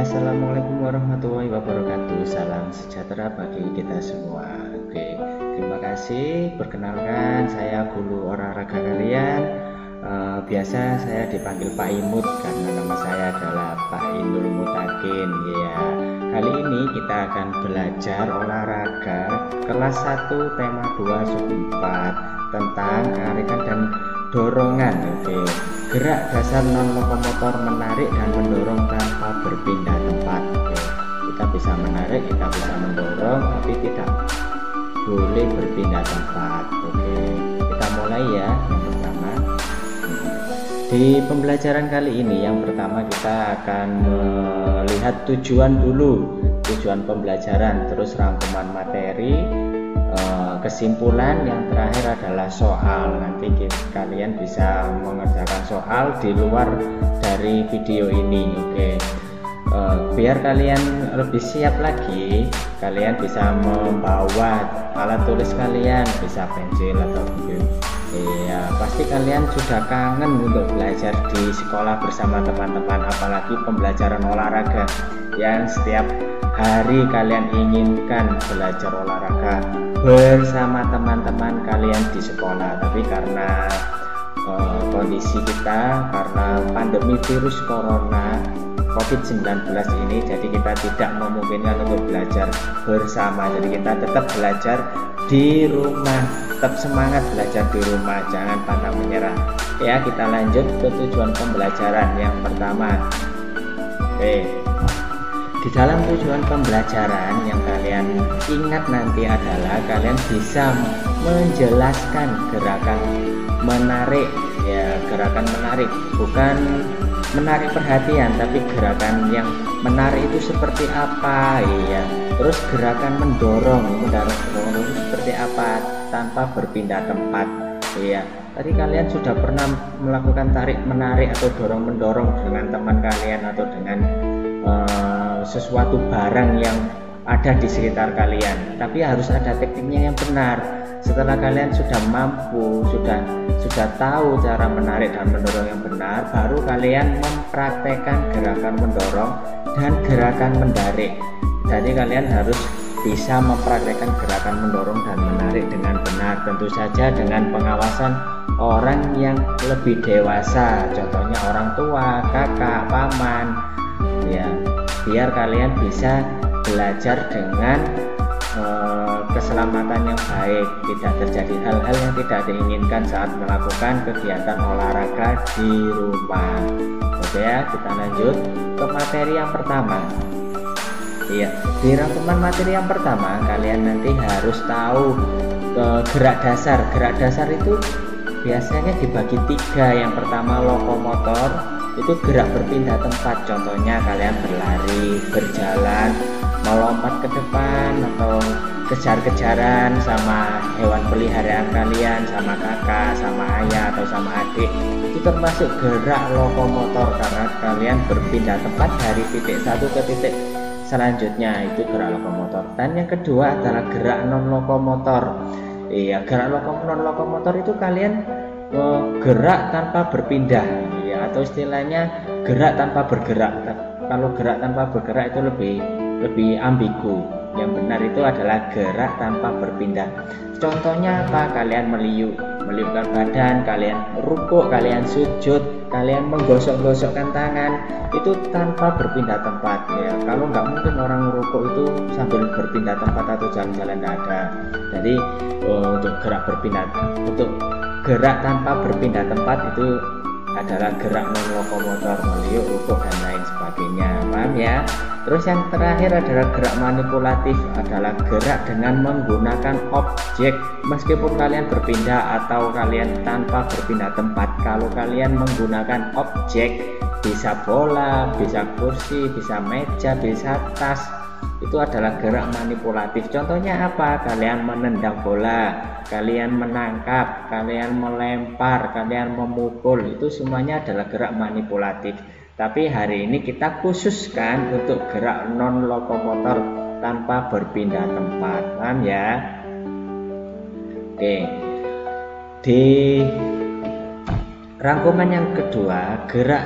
Assalamualaikum warahmatullahi wabarakatuh. Salam sejahtera bagi kita semua. Oke, terima kasih. Perkenalkan, saya guru olahraga kalian. Biasa saya dipanggil Pak Imut karena nama saya adalah Pak Inul Mutakin. Ya, kali ini kita akan belajar olahraga kelas 1 tema 2 sub 4 tentang tarikan dan dorongan. Oke, gerak dasar non lokomotor menarik dan mendorong tanpa berpindah tempat. Oke, kita bisa menarik, kita bisa mendorong, tapi tidak boleh berpindah tempat. Oke, kita mulai ya. Yang pertama, di pembelajaran kali ini yang pertama kita akan melihat tujuan dulu, tujuan pembelajaran, terus rangkuman materi, kesimpulan, yang terakhir adalah soal. Nanti kalian bisa mengerjakan soal di luar dari video ini. Oke, biar kalian lebih siap lagi, kalian bisa membawa alat tulis kalian, bisa pensil atau buku. Ya, pasti kalian sudah kangen untuk belajar di sekolah bersama teman-teman, apalagi pembelajaran olahraga yang setiap hari kalian inginkan belajar olahraga bersama teman-teman kalian di sekolah. Tapi karena kondisi kita, karena pandemi virus corona COVID-19 ini, jadi kita tidak memungkinkan untuk belajar bersama. Jadi kita tetap belajar di rumah, tetap semangat belajar di rumah, jangan pantang menyerah. Ya, kita lanjut ke tujuan pembelajaran yang pertama. Oke, di dalam tujuan pembelajaran yang kalian ingat nanti adalah kalian bisa menjelaskan gerakan menarik. Ya, gerakan menarik, bukan menarik perhatian, tapi gerakan yang menarik itu seperti apa. Iya, terus gerakan mendorong itu seperti apa tanpa berpindah tempat. Iya, tadi kalian sudah pernah melakukan tarik menarik atau dorong mendorong dengan teman kalian atau dengan sesuatu barang yang ada di sekitar kalian, tapi harus ada tekniknya yang benar. Setelah kalian sudah mampu, sudah tahu cara menarik dan mendorong yang benar, baru kalian mempraktekkan gerakan mendorong dan gerakan mendarik. Jadi kalian harus bisa mempraktekkan gerakan mendorong dan menarik dengan benar, tentu saja dengan pengawasan orang yang lebih dewasa, contohnya orang tua, kakak, paman. Ya, biar kalian bisa belajar dengan keselamatan yang baik, tidak terjadi hal-hal yang tidak diinginkan saat melakukan kegiatan olahraga di rumah. Oke ya, kita lanjut ke materi yang pertama. Iya, di rangkuman materi yang pertama kalian nanti harus tahu gerak dasar. Gerak dasar itu biasanya dibagi 3. Yang pertama lokomotor, itu gerak berpindah tempat, contohnya kalian berlari, berjalan, melompat ke depan, atau kejar-kejaran sama hewan peliharaan kalian, sama kakak, sama ayah, atau sama adik. Itu termasuk gerak lokomotor karena kalian berpindah tempat dari titik satu ke titik selanjutnya, itu gerak lokomotor. Dan yang kedua adalah gerak non lokomotor. Iya, gerak non lokomotor itu kalian gerak tanpa berpindah, ya, atau istilahnya gerak tanpa bergerak. Kalau gerak tanpa bergerak itu lebih ambigu. Yang benar itu adalah gerak tanpa berpindah. Contohnya apa? Kalian meliukkan badan, kalian rukuk, kalian sujud, kalian menggosok-gosokkan tangan, itu tanpa berpindah tempat. Ya, kalau nggak mungkin orang rukuk itu sambil berpindah tempat atau jalan-jalan, tidak ada. Jadi untuk gerak tanpa berpindah tempat itu adalah gerak non lokomotor, meliuk, rukuk, dan lain sebagainya. Paham ya? Terus yang terakhir adalah gerak manipulatif, adalah gerak dengan menggunakan objek. Meskipun kalian berpindah atau kalian tanpa berpindah tempat, kalau kalian menggunakan objek, bisa bola, bisa kursi, bisa meja, bisa tas, itu adalah gerak manipulatif. Contohnya apa? Kalian menendang bola, kalian menangkap, kalian melempar, kalian memukul, itu semuanya adalah gerak manipulatif. Tapi hari ini kita khususkan untuk gerak non lokomotor tanpa berpindah tempat. Paham ya? Oke, di rangkuman yang kedua, gerak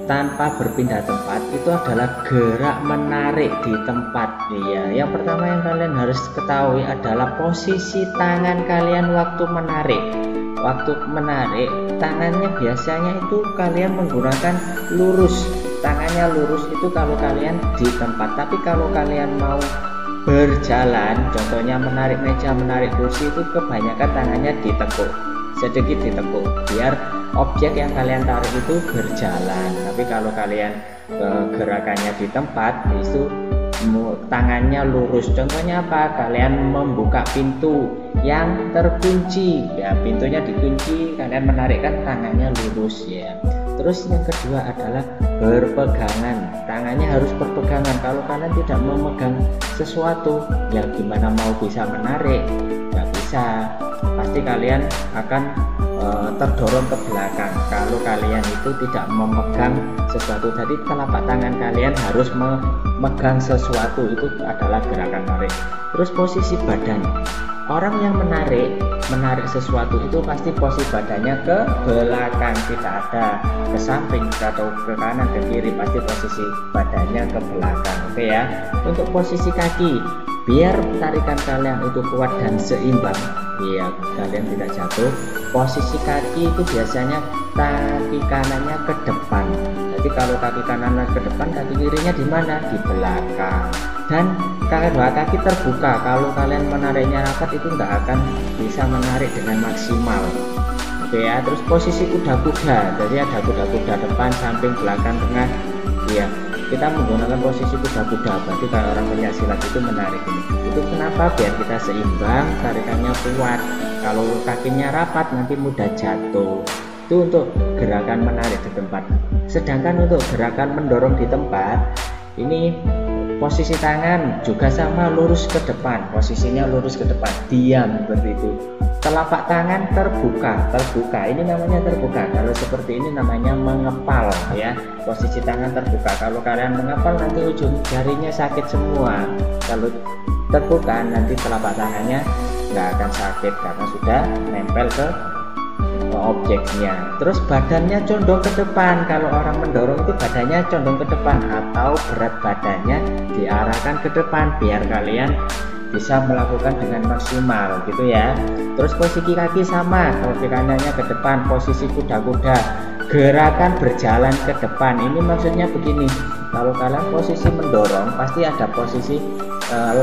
tanpa berpindah tempat itu adalah gerak menarik di tempat. Iya, yang pertama yang kalian harus ketahui adalah posisi tangan kalian waktu menarik. Waktu menarik, tangannya biasanya itu kalian menggunakan lurus. Tangannya lurus itu kalau kalian di tempat. Tapi kalau kalian mau berjalan, contohnya menarik meja, menarik kursi, itu kebanyakan tangannya ditekuk, sedikit ditekuk, biar objek yang kalian tarik itu berjalan. Tapi kalau kalian gerakannya di tempat, itu tangannya lurus. Contohnya apa? Kalian membuka pintu yang terkunci, ya pintunya dikunci, kalian menarikkan tangannya lurus ya. Terus yang kedua adalah berpegangan. Tangannya harus berpegangan. Kalau kalian tidak memegang sesuatu, ya gimana mau bisa menarik? Nggak bisa. Pasti kalian akan terdorong ke belakang kalau kalian itu tidak memegang sesuatu. Jadi telapak tangan kalian harus memegang sesuatu, itu adalah gerakan tarik. Terus posisi badan. Orang yang menarik sesuatu itu pasti posisi badannya ke belakang, tidak ada ke samping atau ke kanan ke kiri, pasti posisi badannya ke belakang. Oke ya. Untuk posisi kaki, biar tarikan kalian itu kuat dan seimbang, ya kalian tidak jatuh. Posisi kaki itu biasanya kaki kanannya ke depan. Jadi kalau kaki kanannya ke depan, kaki kirinya di mana? Di belakang. Dan kedua kaki terbuka. Kalau kalian menariknya rapat itu nggak akan bisa menarik dengan maksimal. Oke ya. Terus posisi kuda-kuda. Jadi ada kuda-kuda depan, samping, belakang, tengah. Ya, kita menggunakan posisi kuda-kuda. Berarti kalau orang pencaksilat itu menarik ini. Itu kenapa? Biar kita seimbang, tarikannya kuat. Kalau kakinya rapat nanti mudah jatuh. Itu untuk gerakan menarik di tempat. Sedangkan untuk gerakan mendorong di tempat, ini posisi tangan juga sama, lurus ke depan. Posisinya lurus ke depan, diam seperti itu. Telapak tangan terbuka. Ini namanya terbuka. Kalau seperti ini namanya mengepal ya. Posisi tangan terbuka. Kalau kalian mengepal nanti ujung jarinya sakit semua. Kalau terbuka nanti telapak tangannya nggak akan sakit karena sudah nempel ke objeknya. Terus badannya condong ke depan. Kalau orang mendorong itu badannya condong ke depan atau berat badannya diarahkan ke depan biar kalian bisa melakukan dengan maksimal gitu ya. Terus posisi kaki sama, kaki kanannya ke depan, posisi kuda-kuda, gerakan berjalan ke depan. Ini maksudnya begini, kalau kalian posisi mendorong pasti ada posisi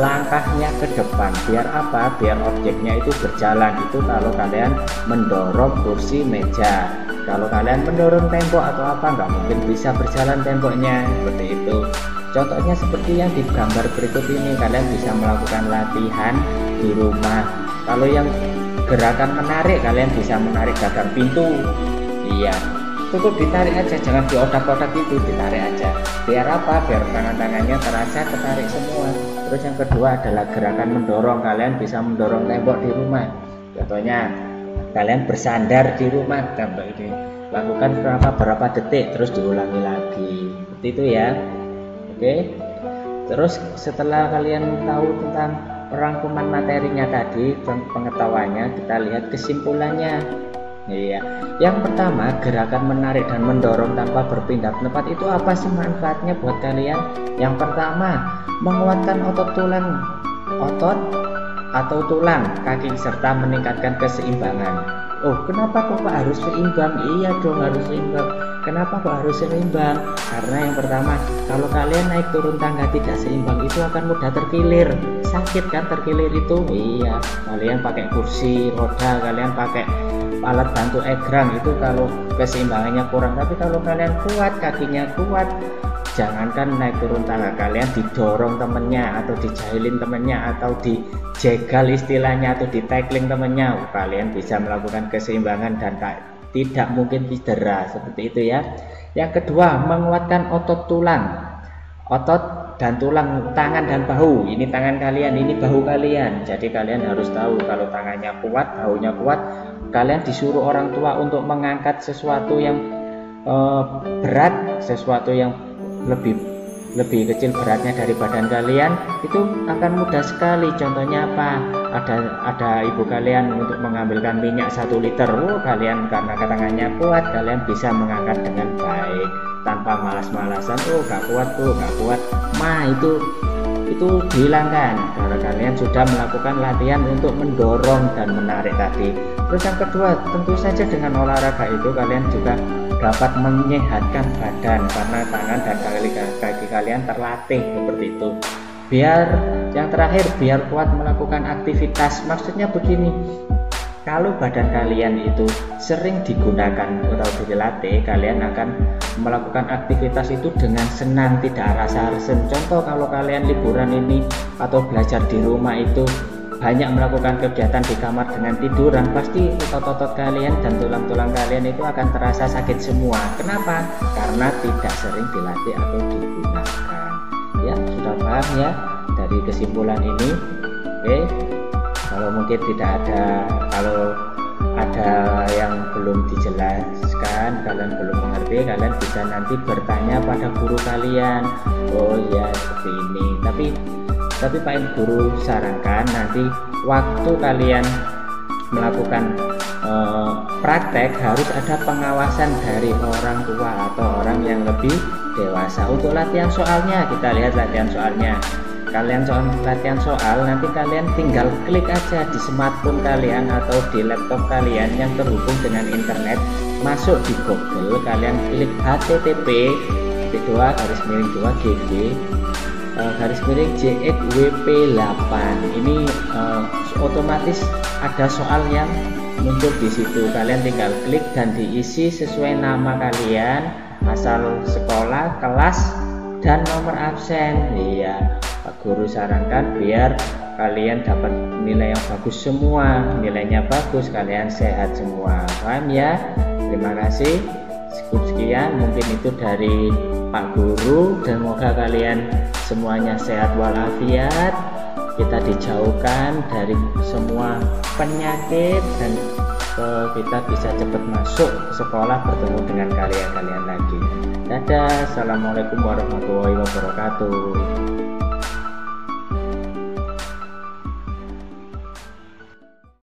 langkahnya ke depan. Biar apa? Biar objeknya itu berjalan. Itu kalau kalian mendorong kursi meja. Kalau kalian mendorong tembok atau apa, nggak mungkin bisa berjalan temboknya seperti itu. Contohnya seperti yang di gambar berikut ini, kalian bisa melakukan latihan di rumah. Kalau yang gerakan menarik, kalian bisa menarik gagang pintu. Iya, cukup ditarik aja, jangan diodak-odak itu, ditarik aja. Biar apa? Biar tangan-tangannya terasa ketarik semua. Terus yang kedua adalah gerakan mendorong. Kalian bisa mendorong tembok di rumah. Contohnya, kalian bersandar di rumah, tembok ini. Lakukan berapa detik, terus diulangi lagi. Seperti itu ya. Oke. Terus setelah kalian tahu tentang rangkuman materinya tadi, pengetahuannya, kita lihat kesimpulannya. Iya. Yang pertama, gerakan menarik dan mendorong tanpa berpindah tempat itu apa sih manfaatnya buat kalian? Yang pertama, menguatkan otot atau tulang kaki serta meningkatkan keseimbangan. Oh, kenapa kok Pak harus seimbang? Iya dong, harus seimbang. Kenapa kok harus seimbang? Karena yang pertama, kalau kalian naik turun tangga tidak seimbang itu akan mudah terkilir. Sakit kan terkilir itu? Iya, kalian pakai kursi roda, kalian pakai alat bantu egrang, itu kalau keseimbangannya kurang. Tapi kalau kalian kuat, kakinya kuat, jangankan naik turun tangga, kalian didorong temennya atau dijahilin temennya atau dijegal istilahnya atau di-tackling temennya, kalian bisa melakukan keseimbangan dan tidak mungkin cedera, seperti itu ya. Yang kedua, menguatkan otot dan tulang tangan dan bahu. Ini tangan kalian, ini bahu kalian. Jadi kalian harus tahu kalau tangannya kuat, bahunya kuat, kalian disuruh orang tua untuk mengangkat sesuatu yang berat, sesuatu yang lebih kecil beratnya dari badan kalian, itu akan mudah sekali. Contohnya apa? Ada ibu kalian untuk mengambilkan minyak 1 liter. Kalian karena tangannya kuat, kalian bisa mengangkat dengan baik. tanpa malas-malasan, oh gak kuat tuh, gak kuat. Itu dihilangkan karena kalian sudah melakukan latihan untuk mendorong dan menarik tadi. Terus yang kedua, tentu saja dengan olahraga itu kalian juga dapat menyehatkan badan karena tangan dan kaki kalian terlatih seperti itu. Yang terakhir, biar kuat melakukan aktivitas. Maksudnya begini, kalau badan kalian itu sering digunakan atau dilatih, kalian akan melakukan aktivitas itu dengan senang, tidak rasa resem. Contoh, kalau kalian liburan ini atau belajar di rumah itu banyak melakukan kegiatan di kamar dengan tiduran, pasti otot-otot kalian dan tulang-tulang kalian itu akan terasa sakit semua. Kenapa? Karena tidak sering dilatih atau digunakan. Ya, sudah paham ya dari kesimpulan ini? Oke. Kalau mungkin kalau ada yang belum dijelaskan, kalian belum mengerti, kalian bisa nanti bertanya pada guru kalian. Oh ya, seperti ini. Tapi Pak Guru sarankan nanti waktu kalian melakukan praktek harus ada pengawasan dari orang tua atau orang yang lebih dewasa. Untuk latihan soalnya, kita lihat latihan soalnya. Latihan soal nanti kalian tinggal klik aja di smartphone kalian atau di laptop kalian yang terhubung dengan internet, masuk di Google, kalian klik http://gg_jxwp8. Ini otomatis ada soal yang muncul di situ. Kalian tinggal klik dan diisi sesuai nama kalian, asal sekolah, kelas, dan nomor absen. Iya, Pak Guru sarankan biar kalian dapat nilai yang bagus semua. Nilainya bagus, kalian sehat semua. Paham ya? Terima kasih. Sekian mungkin itu dari Pak Guru, dan semoga kalian semuanya sehat walafiat. Kita dijauhkan dari semua penyakit dan kita bisa cepat masuk sekolah, bertemu dengan kalian lagi. Dadah, assalamualaikum warahmatullahi wabarakatuh.